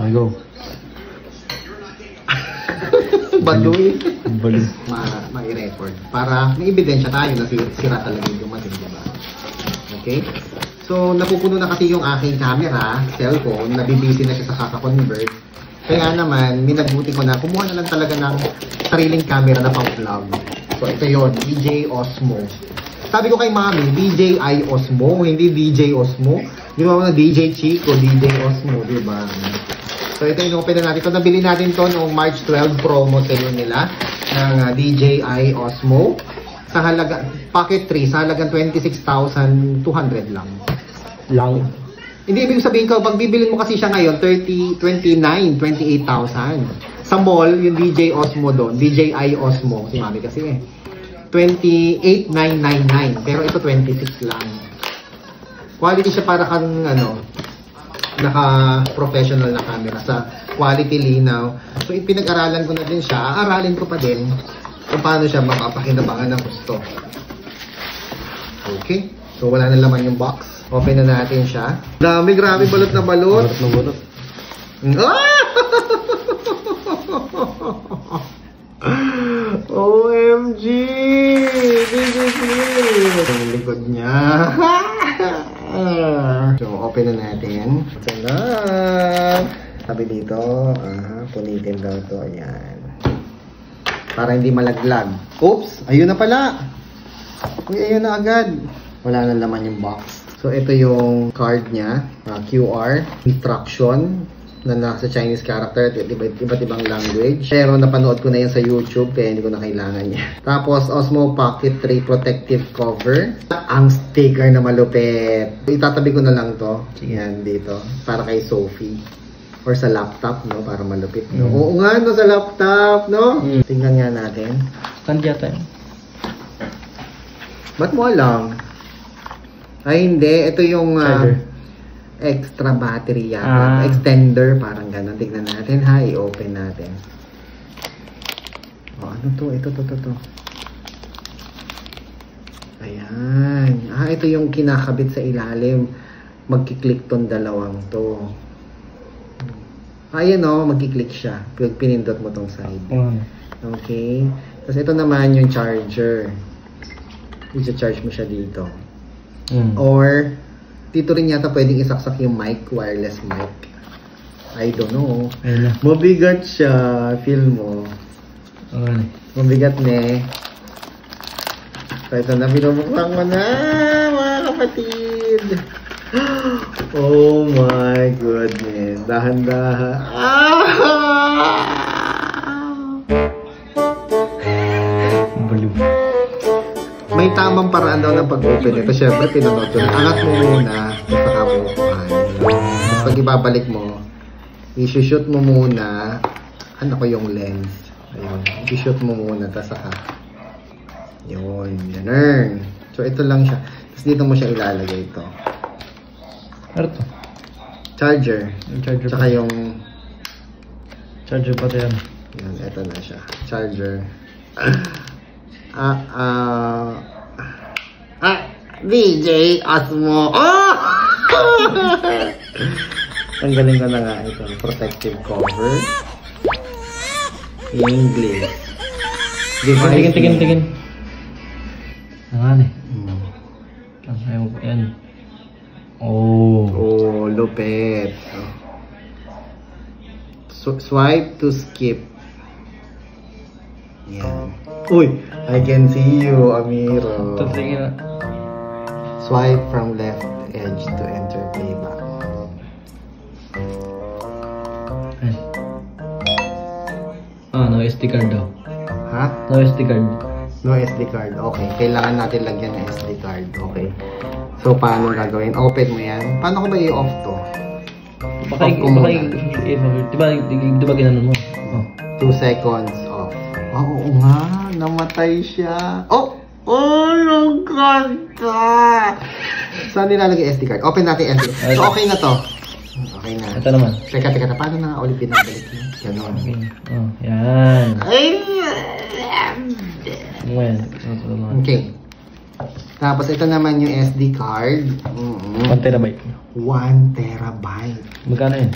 Okay, go. Baduy. Baduy. Ma-record. Para may ebidensya tayo na sira talaga yung dumating, diba? Okay? So, napupuno na kasi yung aking camera, cellphone, nabibisi na siya sa kaka-convert. Kaya naman, minagbuti ko na, kumuha na lang talaga ng sariling camera na pang-vlog. So, ito yun, DJ Osmo. Sabi ko kay Mami, DJI Osmo, hindi DJ Osmo. Di ba mga DJ Chico, DJ Osmo, di ba? So, ito yung open na natin. So, nabili natin to noong March 12 promo sale nila ng DJI Osmo. Sa halaga, packet 3, sa halagang 26,200 lang. Lang. Hindi ibig sabihin ko, pag bibilin mo kasi siya ngayon, 28,000. Sa mall, yung DJ Osmo doon, DJI Osmo, si Mami kasi 28,999. Pero ito 26 lang. Quality siya para kang, naka-professional na camera sa quality linaw. So, pinag-aralan ko na din siya. Aaralin ko pa din kung paano siya mapapakinabangan ng gusto. Okay. So, wala na laman yung box. Open na natin siya. Dami, grabe, balot na balot. Balot na balot. OMG! This is it! Ang likod niya. So, open na natin. Ito na. Sabi dito, punitin daw to. Ayan. Para hindi malaglag. Oops! Ayun na pala. Uy, ayun na agad. Wala na laman yung box. So, ito yung card niya. QR. Instruction na nasa Chinese character at iba't ibang language. Pero napanood ko na yan sa YouTube kaya hindi ko na kailangan niya. Tapos, Osmo Pocket 3 Protective Cover. Ang sticker na malupit. Itatabi ko na lang to. Yan, dito. Para kay Sophie. Or sa laptop, no? Para malupit, no? Oo nga, no? Sa laptop, no? Tingnan nga natin. Stand yata yun. Ba't mo alam? Ay, hindi. Ito yung extra battery yata. Extender, parang gano'n. Tignan natin, ha? I-open natin. O, ano to? Ito. Ayan. Ito yung kinakabit sa ilalim. Magkiklik tong dalawang to. Ayan o, magkiklik siya. Pag pinindot mo tong side. Okay. Tapos ito naman yung charger. I-charge mo siya dito. Or, dito rin yata pwedeng isaksak yung mic, wireless mic. I don't know. Mabigat siya. Feel mo. Mabigat ne. So, ito na, binubuksan ko na, mga kapatid. Oh my goodness. Dahan-dahan. May tamang paraan daw ng pag-open ito. Siyempre, pinanood ko na. Angat mo muna, saka mo bukan. Tapos pag ibabalik mo, i-shoot mo muna. Ano ko yung lens? Ayun. I-shoot mo muna, tapos saka. Yun. Ganun. So, ito lang siya. Tapos dito mo siya ilalagay ito. Ano to? Charger. Yung charger tsaka pa. yung... Charger pa yan. Yan, ito na siya. Charger. DJ Osmo. Ang galing ko na nga ito. Protective cover. English. Tingin. Ang ayaw ko yan. Oh, lupit. So, swipe to skip. Yan. Uy, I can see you, Amiro. Swipe from left edge to enter playback. No SD card daw. Ha? No SD card. No SD card. Okay. Kailangan natin lagyan ng SD card. Okay. So, paano gagawin? Open mo yan. Paano ko ba i-off to? Diba ginanon mo? 2 seconds off. Oo nga. Namatay siya. Oh! Ang ganda! Saan nilalagay SD card? Open natin SD card. So, okay na to. Okay na. Ito naman. Teka. Paano na ulit pinabalik niya? Ganon. Yan. Okay. Tapos ito naman yung SD card. 1 terabyte. 1 terabyte. Magkano yun?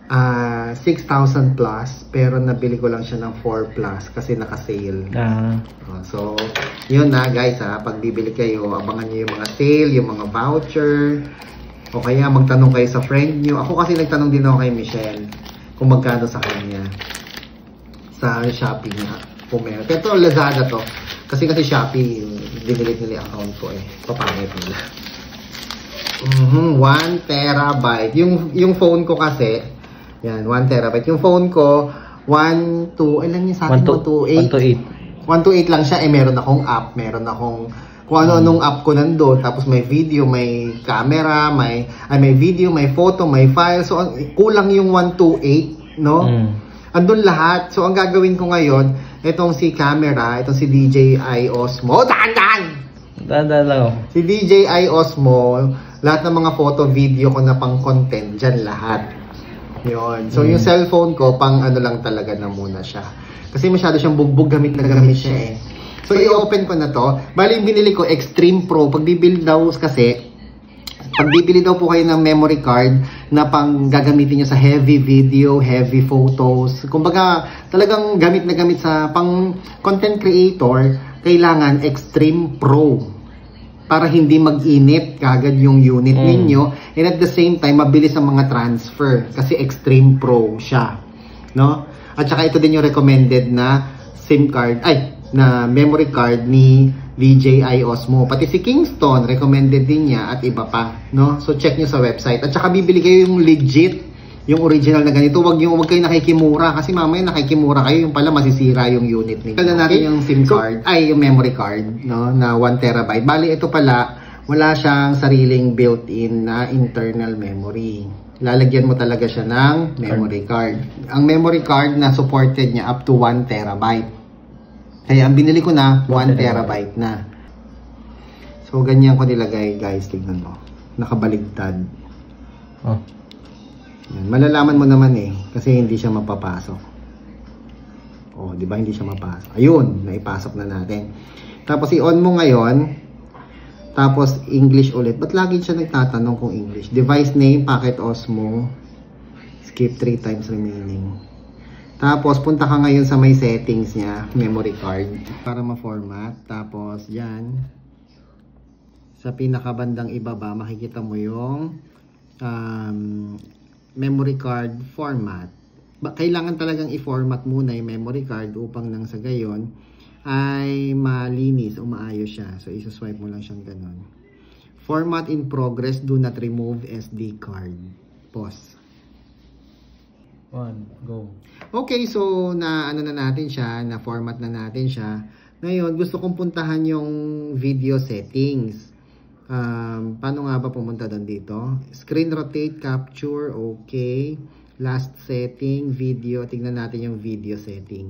6,000 plus, pero nabili ko lang siya ng 4 plus kasi naka-sale. So, yun na guys ha, pag bibili kayo, abangan nyo yung mga sale, yung mga voucher, o kaya magtanong kayo sa friend nyo. Ako kasi nagtanong din ako kay Michelle kung magkano sa kanya sa Shopee niya. Kung meron. Ito, Lazada to. Kasi Shopee, dinilit nila yung account ko eh. Papangit nila. 1 terabyte. Yung phone ko kasi, yan, 1 terabyte. Yung phone ko, 128 lang siya. Meron akong app, meron akong kung ano-anong app ko nandun. Tapos may video, may camera, may video, may photo, may file. So, kulang yung 128, no? Andun lahat. So, ang gagawin ko ngayon, itong si camera, itong si DJI Osmo. Dahan-dahan! Dahan-dahan. Si DJI Osmo, lahat ng mga photo, video ko na pang content, dyan lahat. Yun. So, yung cellphone ko, pang ano lang talaga na muna siya. Kasi masyado siyang bugbog, gamit na gamit siya eh. So, i-open ko na to. Bali, yung binili ko, Extreme Pro. Pag bibili daw po kayo ng memory card na pang gagamitin nyo sa heavy video, heavy photos. Kumbaga, talagang gamit na gamit sa pang content creator, kailangan Extreme Pro. Para hindi mag-init kagad yung unit ninyo. And at the same time, mabilis ang mga transfer. Kasi Extreme Pro siya. No? At saka ito din yung recommended na SIM card. Na memory card ni DJI Osmo. Pati si Kingston, recommended din niya at iba pa, no? So check nyo sa website. At saka bibili kayo yung legit, yung original na ganito. Wag kayo nakikimura kasi mamaya nakikimura kayo, yung pala masisira yung unit niyo. Kaya natin yung SIM card, yung memory card, no, na 1 terabyte. Bali ito pala, wala siyang sariling built-in na internal memory. Lalagyan mo talaga siya ng memory card. Ang memory card na supported niya up to 1 terabyte. Kaya ang binili ko na 1 terabyte na. So ganyan ko nilagay guys, tignan mo. Nakabaligtad. Yan. Malalaman mo naman eh kasi hindi siya mapapasok. Di ba hindi siya mapasok? Ayun, naipasok na natin. Tapos i-on mo ngayon. Tapos English ulit. Ba't lagi siya nagtatanong kung English? Device name, Packet Osmo. Skip 3 times remaining. Tapos, punta ka ngayon sa may settings niya, memory card, para ma-format. Tapos, yan. Sa pinakabandang ibaba, makikita mo yung memory card format. Kailangan talagang i-format muna yung memory card upang nang sa gayon ay malinis o maayos siya. So, isa-swipe mo lang siyang ganun. Format in progress, do not remove SD card. Pause. 1, go. Okay, so na natin siya, na format na natin siya. Ngayon, gusto kong puntahan yung video settings. Paano nga ba pumunta doon dito? Screen rotate, capture, okay. Last setting, video. Tingnan natin yung video setting.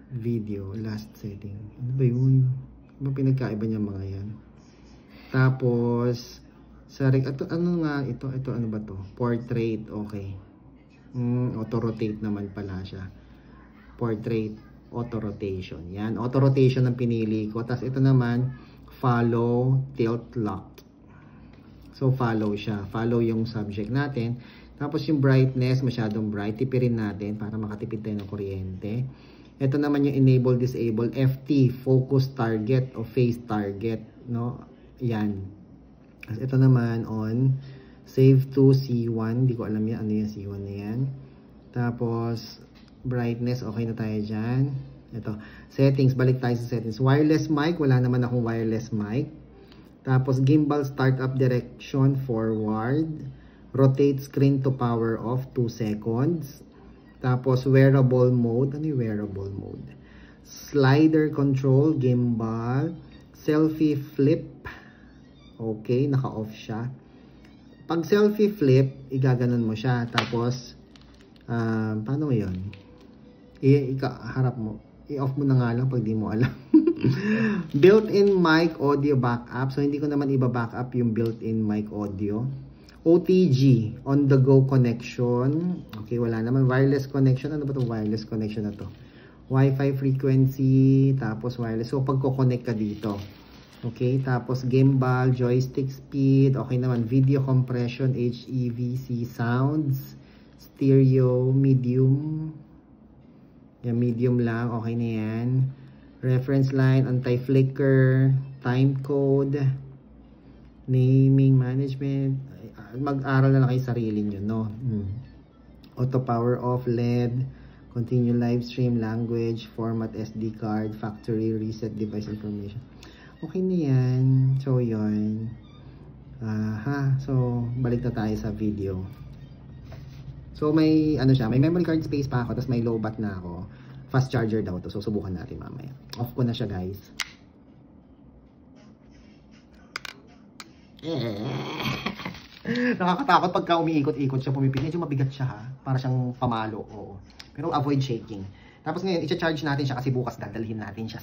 Video, last setting. Ano ba yun? Ano ba pinagkaiba niya mga yan? Tapos, ano ba to? Portrait, okay. Auto-rotate naman pala siya. Portrait, auto-rotation. Yan, auto-rotation ang pinili ko. Tapos ito naman, follow, tilt, lock. So, follow siya. Follow yung subject natin. Tapos yung brightness, masyadong bright. Tipirin natin para makatipid tayo ng kuryente. Ito naman yung enable, disable, FT, focus target o face target. No? Yan. Tapos ito naman on save to C1. Hindi ko alam yan. Ano yung C1 na yan. Tapos, brightness. Okay na tayo dyan. Ito. Settings. Balik tayo sa settings. Wireless mic. Wala naman akong wireless mic. Tapos, gimbal startup direction forward. Rotate screen to power off 2 seconds. Tapos, wearable mode. Ano yung wearable mode? Slider control. Gimbal. Selfie flip. Okay. Naka-off siya. Pag selfie flip, igaganon mo siya. Tapos, paano yun? Harap mo. I-off mo na nga lang pag di mo alam. Built-in mic audio backup. So, hindi ko naman iba-backup yung built-in mic audio. OTG, on-the-go connection. Okay, wala naman. Wireless connection. Ano ba itong wireless connection na to? Wi-Fi frequency, tapos wireless. So, pagko-connect ka dito. Okay, tapos gimbal, joystick speed, okay naman, video compression, HEVC sounds, stereo, medium. Yan, medium lang. Okay na yan. Reference line, anti-flicker, time code, naming, management. Mag-aral na lang kayo sarili nyo, no? Auto power off, LED, continue live stream, language, format SD card, factory reset device information. Okay na yan. So, yun. So, balik na tayo sa video. So, may, ano siya, may memory card space pa ako, tapos may low bat na ako. Fast charger daw to. So, subukan natin mamaya. Off ko na siya, guys. Nakakatakot pagka umiikot-ikot siya, pumipili. Medyo mabigat siya, ha? Para siyang pamalo. Oo. Pero avoid shaking. Tapos ngayon, i-charge natin siya kasi bukas dadalhin natin siya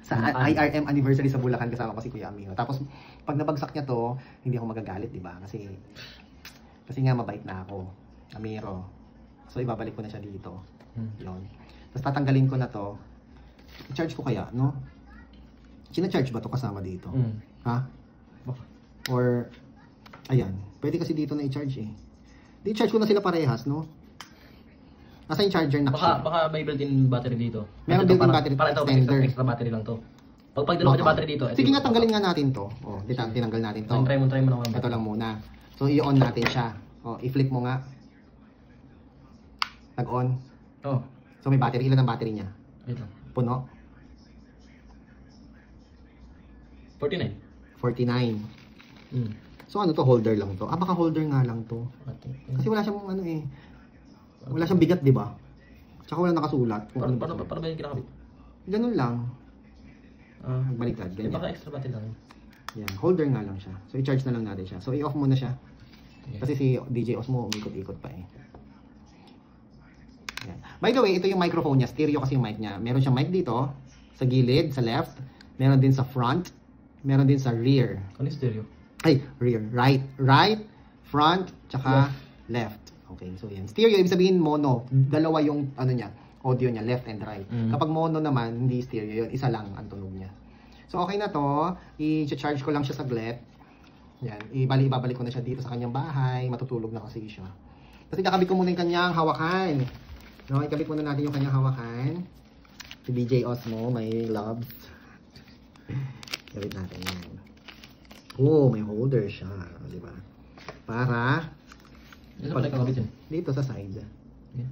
sa IRM anniversary sa Bulacan kasama ko si Kuya Amino. Tapos, pag nabagsak niya to, hindi ako magagalit, di ba? Kasi nga mabait na ako. Amiro. So, ibabalik ko na siya dito. Yun. Tapos tatanggalin ko na to. I-charge ko kaya, no? Sina-charge ba to kasama dito? Ha? Or, ayan. Pwede kasi dito na i-charge eh. I-charge ko na sila parehas, no? Asa yung charger na siya? Baka may built-in battery dito. Meron built-in battery para ito, extender. Extra battery lang to. Pag dalawa yung battery dito. Sige nga, tanggalin nga natin to. O, tinanggal natin to. Try mo na. Ito lang muna. So, i-on natin siya. O, i-flip mo nga. Nag-on. Oh. So, may battery. Ilan ang battery niya? Ito. Puno? 49. 49. So, ano to? Holder lang to. Baka holder nga lang to. Kasi wala siyang ano eh. Wala siyang bigat, di ba? Tsaka wala nakasulat. Paano ba yung kinakabit? Ganun lang. Baliktad. Ganyan. Baka extra battery lang. Yan. Holder nga lang siya. So, i-charge na lang natin siya. So, i-off muna siya. Kasi si DJ Osmo umikot-ikot pa eh. Yan. By the way, ito yung microphone niya. Stereo kasi yung mic niya. Meron siyang mic dito. Sa gilid, sa left. Meron din sa front. Meron din sa rear. Ano yung stereo? Ay, rear. Right, front, tsaka left. Okay, so yan. Stereo, ibig sabihin mono. Dalawa yung ano niya, audio niya, left and right. Kapag mono naman, hindi stereo yun. Isa lang ang tunog niya. So, okay na to. I-charge ko lang siya saglit. Yan. Ibabalik ko na siya dito sa kanyang bahay. Matutulog na kasi siya. Kasi kakabit ko muna yung kanyang hawakan. No, ikabit muna natin yung kanyang hawakan. Si DJ Osmo, may loves. Kabit natin yan. Oh, may holder siya. Di ba? Para Dito pala kakabit yun? dito sa side. Yeah.